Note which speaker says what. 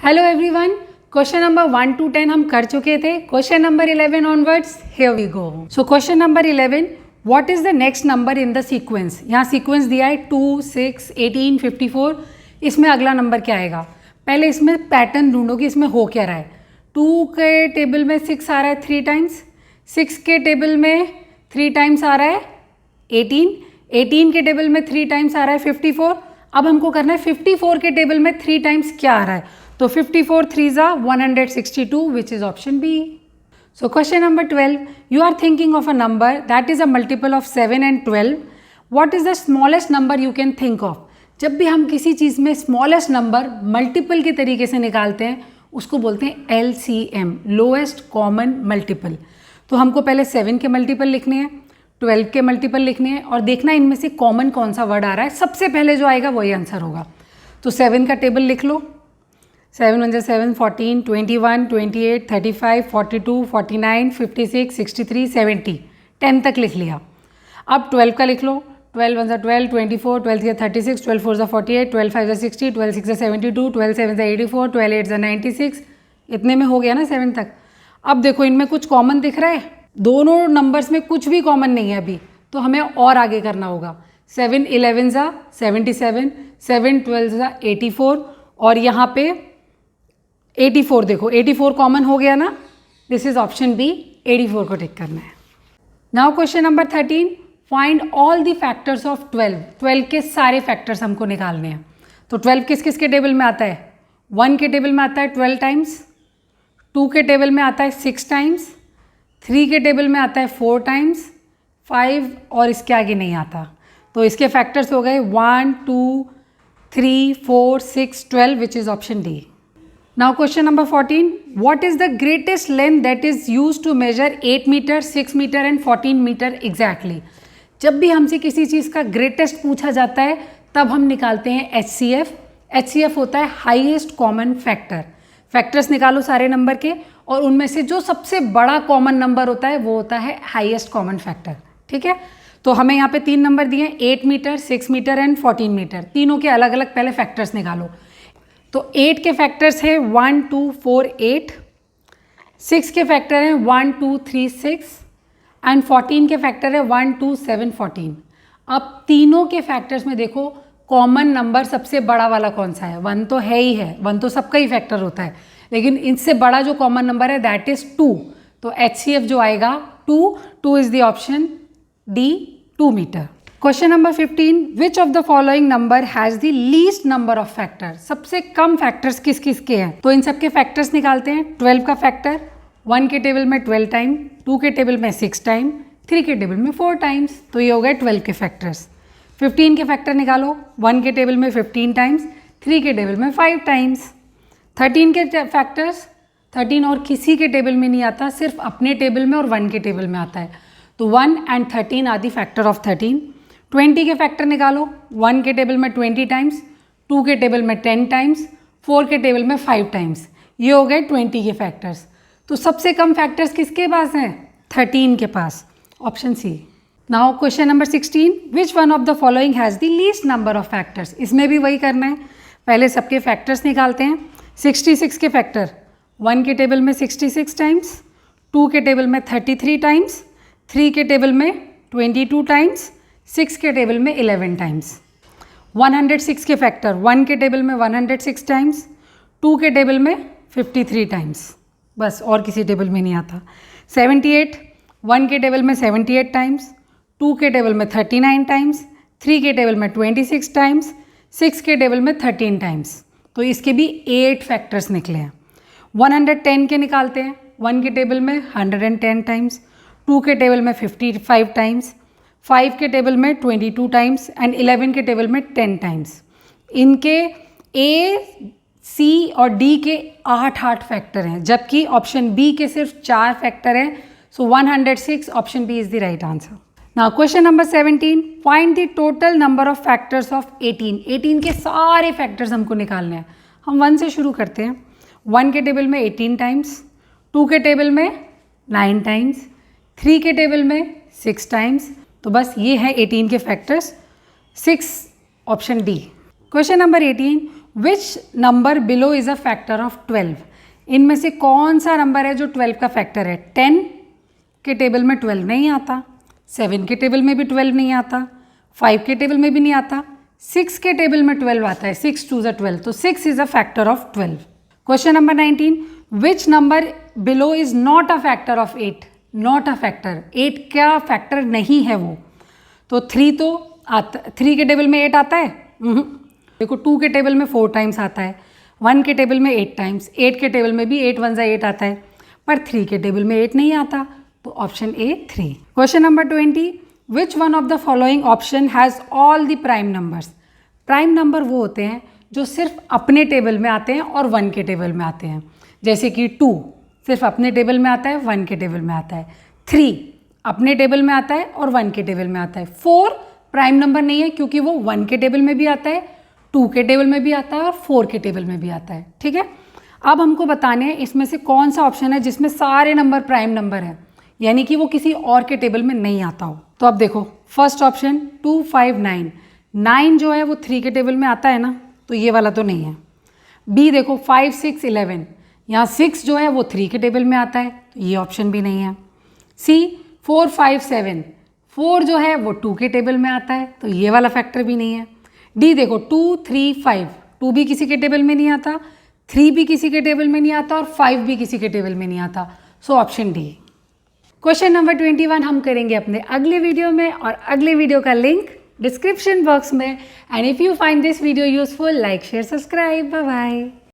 Speaker 1: Hello everyone, question number 1 to 10 हम कर चुके थे. Question number 11 onwards, here we go. So question number 11, what is the next number in the sequence. यहाँ sequence दिया है 2, 6, 18, 54. इसमें अगला नंबर क्या आएगा. पहले इसमें पैटर्न ढूंढो कि इसमें हो क्या रहा है. 2 के टेबल में 6 आ रहा है 3 टाइम्स, 6 के टेबल में 3 टाइम्स आ रहा है 18, 18 के टेबल में 3 टाइम्स आ रहा है 54. अब हमको करना है 54 के टेबल में 3 टाइम्स क्या आ रहा है. तो 54 3s are 162, which is option B. So question number 12, you are thinking of a number that is a multiple of 7 and 12. What is the smallest number you can think of? जब भी हम किसी चीज़ में smallest number multiple के तरीके से निकालते हैं उसको बोलते हैं LCM, लोएस्ट कॉमन मल्टीपल. तो हमको पहले 7 के मल्टीपल लिखने हैं, 12 के मल्टीपल लिखने हैं और देखना इनमें से कॉमन कौन सा वर्ड आ रहा है. सबसे पहले जो आएगा वही आंसर होगा. तो 7 का टेबल लिख लो. 7 1 7, 14, 21, 28, 35, 42, 49, 56, 63, 70. 10 तक लिख लिया. अब 12 का लिख लो. 12 1 12, 24, 12 3 36, 12 4 48, 12 5 60, 12 6 72, 12 7 84, 12 8 96. इतने में हो गया ना 7 तक. अब देखो इनमें कुछ कॉमन दिख रहा है. दोनों नंबर्स में कुछ भी कॉमन नहीं है अभी, तो हमें और आगे करना होगा. 7 11 77, 7 12 84 और यहाँ पे 84. देखो 84 कॉमन हो गया ना. दिस इज ऑप्शन बी, 84 को टिक करना है. Now question number 13, find all the factors of 12. 12 के सारे फैक्टर्स हमको निकालने हैं. तो 12 किस किस के टेबल में आता है. 1 के टेबल में आता है 12 टाइम्स, 2 के टेबल में आता है 6 टाइम्स, 3 के टेबल में आता है 4 टाइम्स, 5 और इसके आगे नहीं आता. तो इसके फैक्टर्स हो गए 1 2 3 4 6 12, which is option D. Now question number 14, what is the greatest length that is used to measure 8 meter, 6 meter and 14 meter exactly. जब भी हमसे किसी चीज़ का ग्रेटेस्ट पूछा जाता है तब हम निकालते हैं HCF. HCF होता है हाईएस्ट कॉमन फैक्टर. फैक्टर्स निकालो सारे नंबर के और उनमें से जो सबसे बड़ा कॉमन नंबर होता है वो होता है हाईएस्ट कॉमन फैक्टर. ठीक है. तो हमें यहाँ पे 3 नंबर दिए हैं, 8 मीटर, 6 मीटर एंड 14 मीटर. तीनों के अलग अलग पहले फैक्टर्स निकालो. तो 8 के फैक्टर्स है 1 2 4 8, 6 के फैक्टर हैं 1 2 3 6 एंड 14 के फैक्टर है 1 2 7 14. अब तीनों के फैक्टर्स में देखो कॉमन नंबर सबसे बड़ा वाला कौन सा है. 1 तो है ही है, 1 तो सबका ही फैक्टर होता है, लेकिन इनसे बड़ा जो कॉमन नंबर है दैट इज 2. तो HCF जो आएगा 2 is the option D, 2 metre. Question number 15, which of the following number has the least number of factor. सबसे कम फैक्टर्स किस किस के हैं. तो इन सब के फैक्टर्स निकालते हैं. 12 का फैक्टर 1 के टेबल में 12 टाइम, 2 के टेबल में 6 टाइम, 3 के टेबल में 4 टाइम्स. तो ये हो गए 12 के फैक्टर्स. 15 के फैक्टर निकालो. 1 के टेबल में 15 टाइम्स, 3 के टेबल में 5 टाइम्स. 13 के फैक्टर्स, 13 और किसी के टेबल में नहीं आता, सिर्फ अपने टेबल में और 1 के टेबल में आता है. तो 1 and 13 are the factor of 13. 20 के फैक्टर निकालो. 1 के टेबल में 20 टाइम्स, 2 के टेबल में 10 टाइम्स, 4 के टेबल में 5 टाइम्स. ये हो गए 20 के फैक्टर्स. तो सबसे कम फैक्टर्स किसके पास हैं. 13 के पास, option C. Now question number 16, which one of the following has the least number of factors. इसमें भी वही करना है. पहले सबके फैक्टर्स निकालते हैं. 66 के फैक्टर 1 के टेबल में 66 टाइम्स, 2 के टेबल में 33 टाइम्स, 3 के टेबल में 22 टाइम्स, 6 के टेबल में 11 टाइम्स. 106 के फैक्टर 1 के टेबल में 106 टाइम्स, 2 के टेबल में 53 टाइम्स, बस और किसी टेबल में नहीं आता. 78 1 के टेबल में 78 टाइम्स, 2 के टेबल में 39 टाइम्स, 3 के टेबल में 26 टाइम्स, 6 के टेबल में 13 टाइम्स. तो इसके भी 8 फैक्टर्स निकले हैं. 110 के निकालते हैं. 1 के टेबल में 110 टाइम्स, 2 के टेबल में 55 टाइम्स, 5 के टेबल में 22 टाइम्स एंड 11 के टेबल में 10 टाइम्स. इनके A, C और D के 8 फैक्टर हैं, जबकि ऑप्शन B के सिर्फ 4 फैक्टर हैं. सो 106, option B is the right answer. Now question number 17, find the total number of factors of 18. 18 के सारे फैक्टर्स हमको निकालने हैं. हम 1 से शुरू करते हैं. 1 के टेबल में 18 टाइम्स, 2 के टेबल में 9 टाइम्स, 3 के टेबल में 6 टाइम्स. तो बस ये है 18 के factors. 6, option D. Question number 18, which number below is a factor of 12? इनमें से कौन सा नंबर है जो 12 का फैक्टर है? 10 के टेबल में 12 नहीं आता, 7 के टेबल में भी 12 नहीं आता, 5 के टेबल में भी नहीं आता, 6 के टेबल में 12 आता है, 6 2 12, तो 6 is a factor of 12. Question number 19, which number below is not a factor of 8? Not a factor, 8 का फैक्टर नहीं है वो. तो 3 तो आता, 3 के टेबल में 8 आता है? देखो 2 के टेबल में 4 टाइम्स आता है, 1 के टेबल में 8 टाइम्स, 8 के टेबल में भी 8 1 8 आता है, पर 3 के टेबल में 8 नहीं आता, तो option A 3. Question number 20, which one of the following option has all the prime numbers? Prime number वो होते हैं जो सिर्फ अपने टेबल में आते हैं और 1 के टेबल में आते हैं. जैसे कि 2 सिर्फ अपने टेबल में आता है, 1 के टेबल में आता है. 3 अपने टेबल में आता है और 1 के टेबल में आता है. 4 प्राइम नंबर नहीं है क्योंकि वो 1 के टेबल में भी आता है, 2 के टेबल में भी आता है और 4 के टेबल में भी आता है. ठीक है, अब हमको बताने हैं इसमें से कौन सा ऑप्शन है जिसमें सारे नंबर प्राइम नंबर हैं, यानी कि वो किसी और के टेबल में नहीं आता हो. तो अब देखो फर्स्ट ऑप्शन 2 5 9, 9 जो है वो 3 के टेबल में आता है ना, तो ये वाला तो नहीं है. बी देखो 5 6 11, यहाँ 6 जो है वो 3 के टेबल में आता है, तो ये ऑप्शन भी नहीं है. सी 4 5 7, 4 जो है वो 2 के टेबल में आता है, तो ये वाला फैक्टर भी नहीं है. डी देखो 2 3 5, 2 भी किसी के टेबल में नहीं आता, 3 भी किसी के टेबल में नहीं आता और 5 भी किसी के टेबल में नहीं आता, so option D. Question number 21 हम करेंगे अपने अगले वीडियो में, और अगले वीडियो का लिंक डिस्क्रिप्शन बॉक्स में. And if you find this video useful, like share subscribe. Bye bye.